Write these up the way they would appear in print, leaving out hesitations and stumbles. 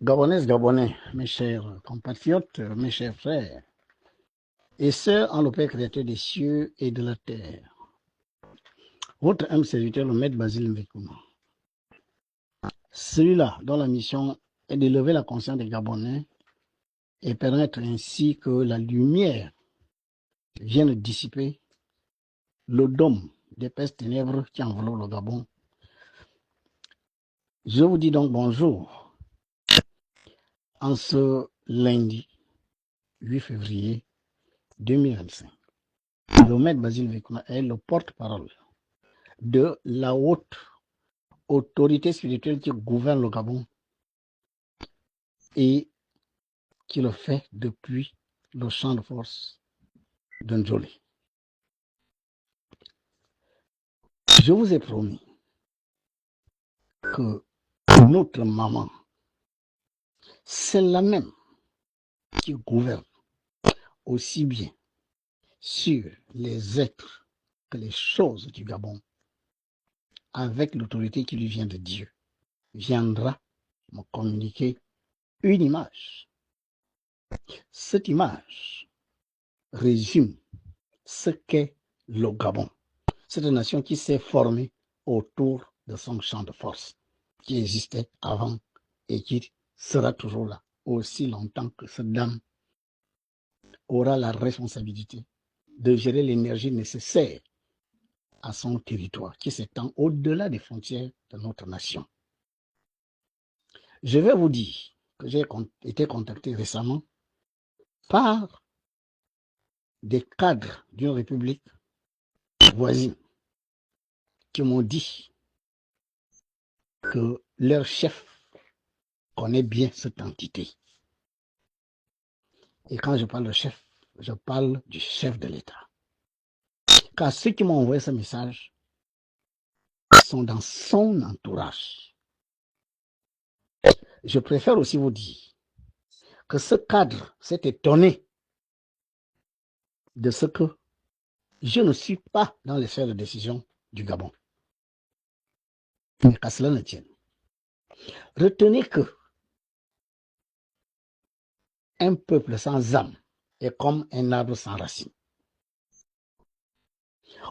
Gabonaises, Gabonais, mes chers compatriotes, mes chers frères et sœurs en le Père créateur des cieux et de la terre. Votre âme serviteur, le maître Basile Mvekuma. Celui-là dont la mission est d'élever la conscience des Gabonais et permettre ainsi que la lumière vienne dissiper le dôme d'épaisses ténèbres qui enveloppe le Gabon. Je vous dis donc bonjour en ce lundi 8 février 2025. Le maître Basile Mvekuma est le porte-parole de la haute autorité spirituelle qui gouverne le Gabon et qui le fait depuis le champ de force de Njolé. Je vous ai promis que notre maman, celle-là même qui gouverne aussi bien sur les êtres que les choses du Gabon, avec l'autorité qui lui vient de Dieu, viendra me communiquer une image. Cette image résume ce qu'est le Gabon. Cette nation qui s'est formée autour de son champ de force, qui existait avant et qui sera toujours là, aussi longtemps que cette dame aura la responsabilité de gérer l'énergie nécessaire à son territoire, qui s'étend au-delà des frontières de notre nation. Je vais vous dire que j'ai été contacté récemment par des cadres d'une république voisine qui m'ont dit que leur chef connaît bien cette entité. Et quand je parle de chef, je parle du chef de l'État. Car ceux qui m'ont envoyé ce message sont dans son entourage. Je préfère aussi vous dire que ce cadre s'est étonné de ce que je ne suis pas dans les sphères de décision du Gabon. Mais qu'à cela ne tienne. Retenez que un peuple sans âme est comme un arbre sans racines.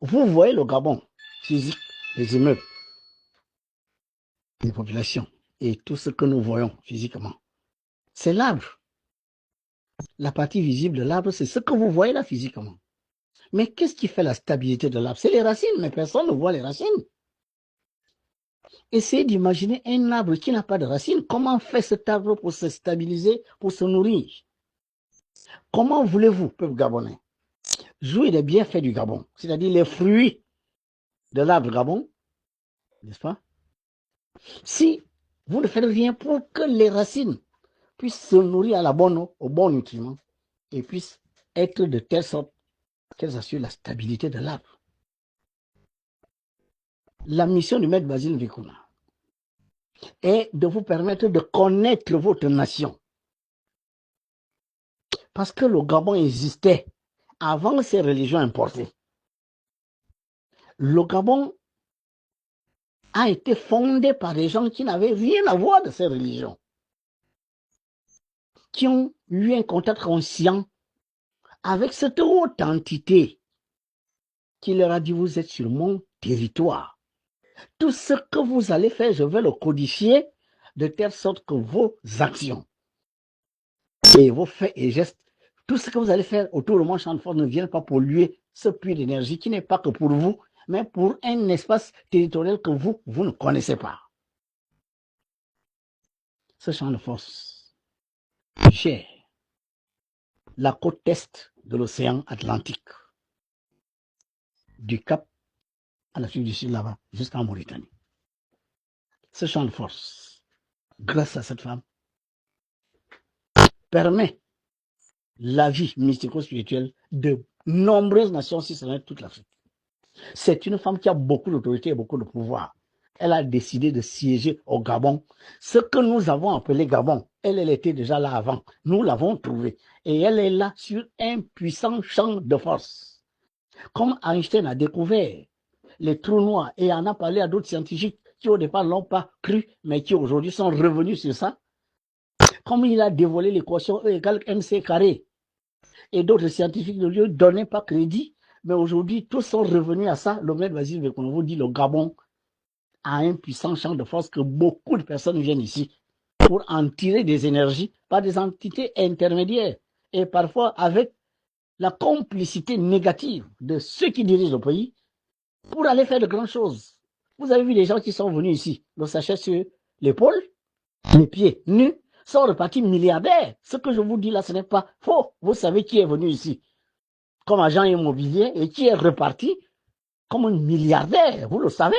Vous voyez le Gabon physique, les immeubles, les populations et tout ce que nous voyons physiquement. C'est l'arbre. La partie visible de l'arbre, c'est ce que vous voyez là physiquement. Mais qu'est-ce qui fait la stabilité de l'arbre? C'est les racines, mais personne ne voit les racines. Essayez d'imaginer un arbre qui n'a pas de racines. Comment fait cet arbre pour se stabiliser, pour se nourrir? Comment voulez-vous, peuple gabonais, jouir des bienfaits du Gabon, c'est-à-dire les fruits de l'arbre Gabon, n'est-ce pas? Si vous ne faites rien pour que les racines puissent se nourrir à la bonne eau, au bon nutriment, et puissent être de telle sorte qu'elles assurent la stabilité de l'arbre. La mission du maître Basile Mvekuma est de vous permettre de connaître votre nation. Parce que le Gabon existait avant ces religions importées. Le Gabon a été fondé par des gens qui n'avaient rien à voir de ces religions, qui ont eu un contact conscient avec cette haute entité qui leur a dit: vous êtes sur mon territoire. Tout ce que vous allez faire, je vais le codifier de telle sorte que vos actions et vos faits et gestes, tout ce que vous allez faire autour de mon champ de force ne vienne pas polluer ce puits d'énergie qui n'est pas que pour vous, mais pour un espace territorial que vous ne connaissez pas. Ce champ de force gère la côte est de l'océan Atlantique, du Cap à l'Afrique du Sud là-bas, jusqu'en Mauritanie. Ce champ de force, grâce à cette femme, permet la vie mystico-spirituelle de nombreuses nations, si ce n'est toute l'Afrique. C'est une femme qui a beaucoup d'autorité et beaucoup de pouvoir. Elle a décidé de siéger au Gabon. Ce que nous avons appelé Gabon, elle était déjà là avant. Nous l'avons trouvée. Et elle est là sur un puissant champ de force. Comme Einstein a découvert les trous noirs et en a parlé à d'autres scientifiques qui au départ ne l'ont pas cru, mais qui aujourd'hui sont revenus sur ça. comme il a dévoilé l'équation E égale MC carré, et d'autres scientifiques ne lui donnaient pas crédit, mais aujourd'hui, tous sont revenus à ça. Le maître Basile Vekono vous dit le Gabon a un puissant champ de force que beaucoup de personnes viennent ici pour en tirer des énergies par des entités intermédiaires et parfois avec la complicité négative de ceux qui dirigent le pays pour aller faire de grandes choses. Vous avez vu les gens qui sont venus ici, le sachet sur l'épaule, les pieds nus, sont repartis milliardaires. Ce que je vous dis là, ce n'est pas faux. Vous savez qui est venu ici comme agent immobilier et qui est reparti comme un milliardaire. Vous le savez.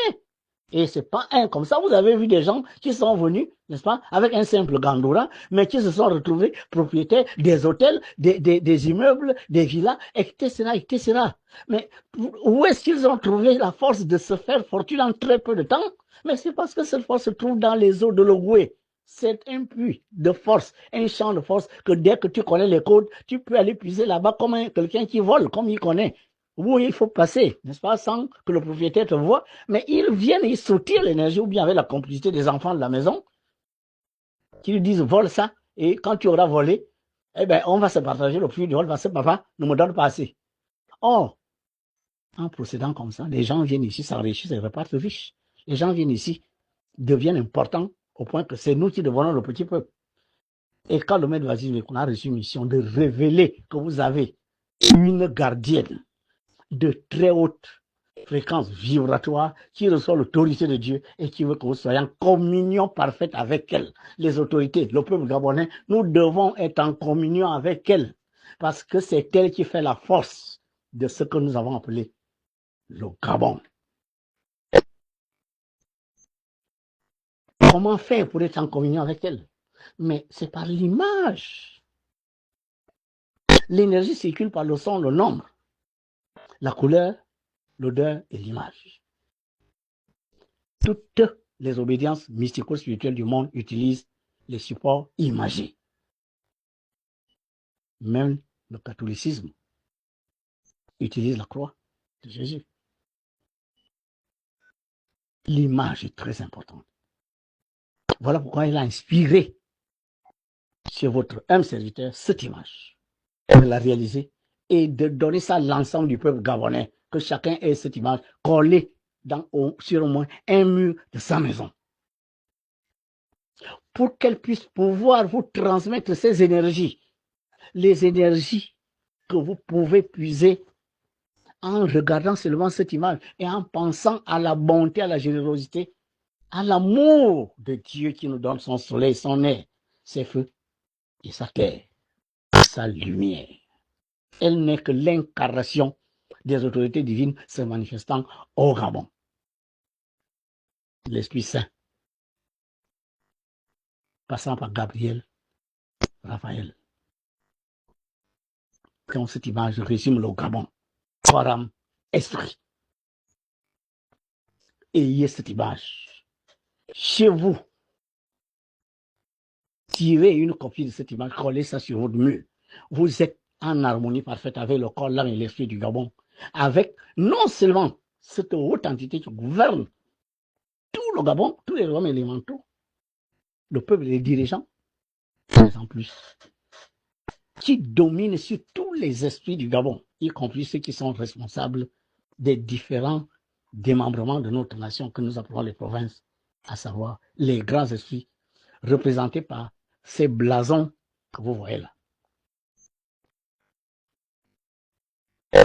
Et c'est pas un comme ça. Vous avez vu des gens qui sont venus, n'est-ce pas, avec un simple gandoura, mais qui se sont retrouvés propriétaires des hôtels, des immeubles, des villas, etc., etc. Mais où est-ce qu'ils ont trouvé la force de se faire fortune en très peu de temps? Mais c'est parce que cette force se trouve dans les eaux de l'Ogooué. C'est un puits de force, un champ de force que dès que tu connais les codes, tu peux aller puiser là-bas comme quelqu'un qui vole, comme il connaît. Où il faut passer, n'est-ce pas, sans que le propriétaire te voie, mais ils viennent, ils soutirent l'énergie, ou bien avec la complicité des enfants de la maison, qui lui disent vole ça, et quand tu auras volé, eh ben, on va se partager le prix du vol parce que papa ne me donne pas assez. Or, en procédant comme ça, les gens viennent ici, s'enrichissent et repartent riches. Les gens viennent ici, deviennent importants au point que c'est nous qui devenons le petit peuple. Et quand le maître va dire qu'on a reçu une mission de révéler que vous avez une gardienne de très haute fréquence vibratoire qui reçoit l'autorité de Dieu et qui veut que vous soyez en communion parfaite avec elle. Les autorités, le peuple gabonais, nous devons être en communion avec elle parce que c'est elle qui fait la force de ce que nous avons appelé le Gabon. Comment faire pour être en communion avec elle? Mais c'est par l'image. L'énergie circule par le son, le nombre, la couleur, l'odeur et l'image. Toutes les obédiences mystico-spirituelles du monde utilisent les supports imagés. Même le catholicisme utilise la croix de Jésus. L'image est très importante. Voilà pourquoi il a inspiré chez votre humble serviteur cette image, de la réaliser et de donner ça à l'ensemble du peuple gabonais, que chacun ait cette image collée sur au moins un mur de sa maison, pour qu'elle puisse pouvoir vous transmettre ces énergies, les énergies que vous pouvez puiser en regardant seulement cette image et en pensant à la bonté, à la générosité, à l'amour de Dieu qui nous donne son soleil, son air, ses feux et sa terre, sa lumière. Elle n'est que l'incarnation des autorités divines se manifestant au Gabon. L'Esprit Saint, passant par Gabriel, Raphaël. Quand cette image résume le Gabon, corps, âme, esprit. Ayez cette image chez vous. Tirez une copie de cette image, collez ça sur votre mur. Vous êtes en harmonie parfaite avec le corps, l'âme et l'esprit du Gabon. Avec non seulement cette haute entité qui gouverne tout le Gabon, tous les hommes élémentaux, le peuple et les dirigeants, mais en plus, qui domine sur tous les esprits du Gabon, y compris ceux qui sont responsables des différents démembrements de notre nation que nous appelons les provinces, à savoir les grands esprits représentés par ces blasons que vous voyez là.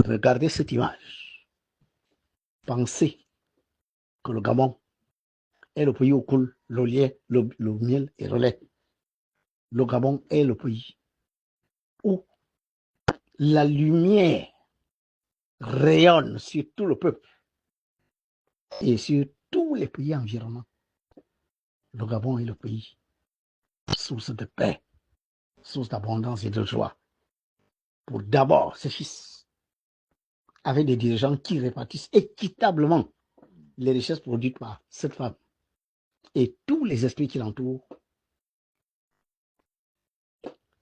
Regardez cette image. Pensez que le Gabon est le pays où coule le lait, le miel et le lait. Le Gabon est le pays où la lumière rayonne sur tout le peuple et sur tous les pays environnants. Le Gabon est le pays source de paix, source d'abondance et de joie. Pour d'abord ses fils, avec des dirigeants qui répartissent équitablement les richesses produites par cette femme et tous les esprits qui l'entourent,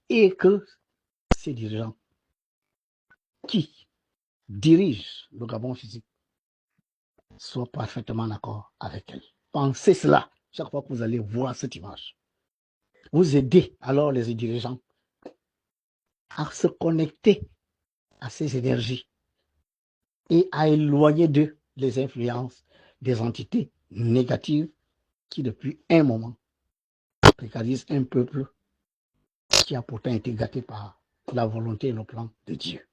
et que ces dirigeants qui dirigent le Gabon physique soient parfaitement d'accord avec elle. Pensez cela chaque fois que vous allez voir cette image. Vous aidez alors les dirigeants à se connecter à ces énergies et à éloigner d'eux les influences des entités négatives qui, depuis un moment, précarisent un peuple qui a pourtant été gâté par la volonté et le plan de Dieu.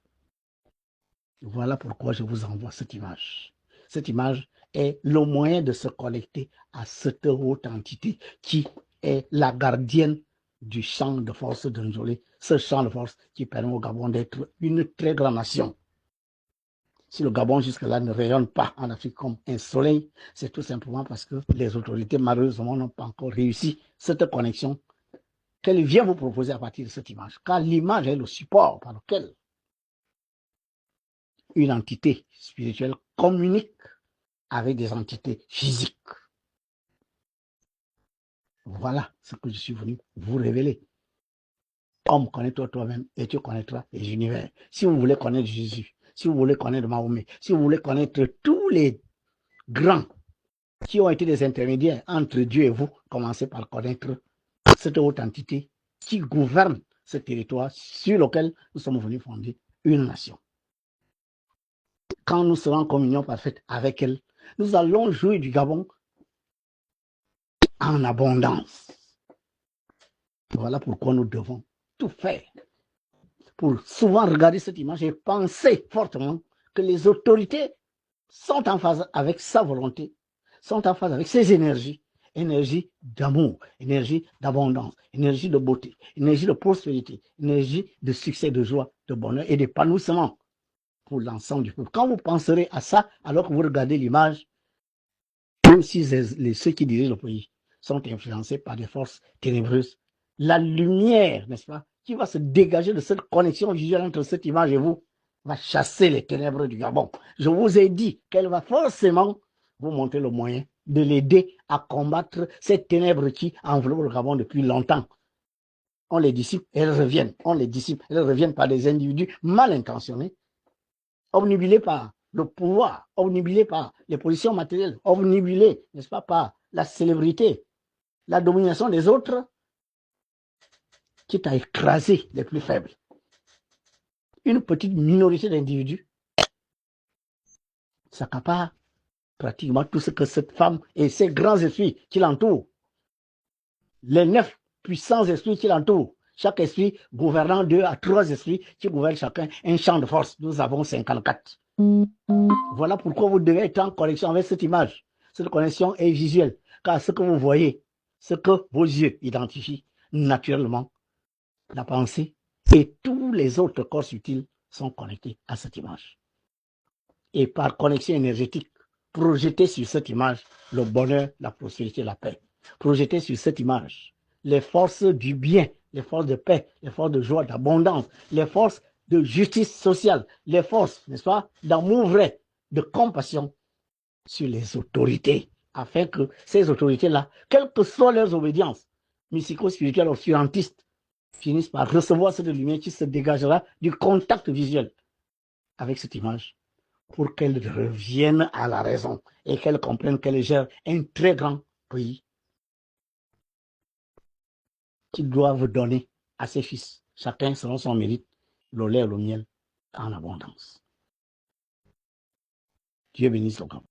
Voilà pourquoi je vous envoie cette image. Cette image est le moyen de se connecter à cette haute entité qui est la gardienne du champ de force de Njolé, ce champ de force qui permet au Gabon d'être une très grande nation. Si le Gabon jusque-là ne rayonne pas en Afrique comme un soleil, c'est tout simplement parce que les autorités malheureusement n'ont pas encore réussi cette connexion qu'elle vient vous proposer à partir de cette image. Car l'image est le support par lequel une entité spirituelle communique avec des entités physiques. Voilà ce que je suis venu vous révéler. Homme, connais-toi toi-même et tu connaîtras les univers. Si vous voulez connaître Jésus, si vous voulez connaître Mahomet, si vous voulez connaître tous les grands qui ont été des intermédiaires entre Dieu et vous, commencez par connaître cette haute entité qui gouverne ce territoire sur lequel nous sommes venus fonder une nation. Quand nous serons en communion parfaite avec elle, nous allons jouir du Gabon en abondance. Voilà pourquoi nous devons tout faire pour souvent regarder cette image et penser fortement que les autorités sont en phase avec sa volonté, sont en phase avec ses énergies, énergie d'amour, énergie d'abondance, énergie de beauté, énergie de prospérité, énergie de succès, de joie, de bonheur et d'épanouissement pour l'ensemble du peuple. Quand vous penserez à ça, alors que vous regardez l'image, même si ceux qui dirigent le pays sont influencés par des forces ténébreuses, la lumière, n'est-ce pas, qui va se dégager de cette connexion visuelle entre cette image et vous, va chasser les ténèbres du Gabon. Je vous ai dit qu'elle va forcément vous montrer le moyen de l'aider à combattre ces ténèbres qui enveloppent le Gabon depuis longtemps. On les dissipe, elles reviennent. On les dissipe, elles reviennent par des individus mal intentionnés, obnubilés par le pouvoir, obnubilés par les positions matérielles, obnubilés, n'est-ce pas, par la célébrité, la domination des autres, quitte à écraser les plus faibles. Une petite minorité d'individus s'accapare pratiquement tout ce que cette femme et ses grands esprits qui l'entourent, les 9 puissants esprits qui l'entourent, chaque esprit gouvernant 2 à 3 esprits qui gouvernent chacun un champ de force. Nous avons 54. Voilà pourquoi vous devez être en connexion avec cette image. Cette connexion est visuelle, car ce que vous voyez, ce que vos yeux identifient naturellement, la pensée et tous les autres corps subtils sont connectés à cette image. Et par connexion énergétique, projetez sur cette image le bonheur, la prospérité, la paix. Projetez sur cette image les forces du bien, les forces de paix, les forces de joie, d'abondance, les forces de justice sociale, les forces, n'est-ce pas, d'amour vrai, de compassion sur les autorités, afin que ces autorités-là, quelles que soient leurs obédiences, mystico-spirituelles, obscurantistes, finissent par recevoir cette lumière qui se dégagera du contact visuel avec cette image pour qu'elles reviennent à la raison et qu'elles comprennent qu'elles gèrent un très grand pays qu'ils doivent donner à ses fils, chacun selon son mérite, le lait et le miel en abondance. Dieu bénisse le Gabon.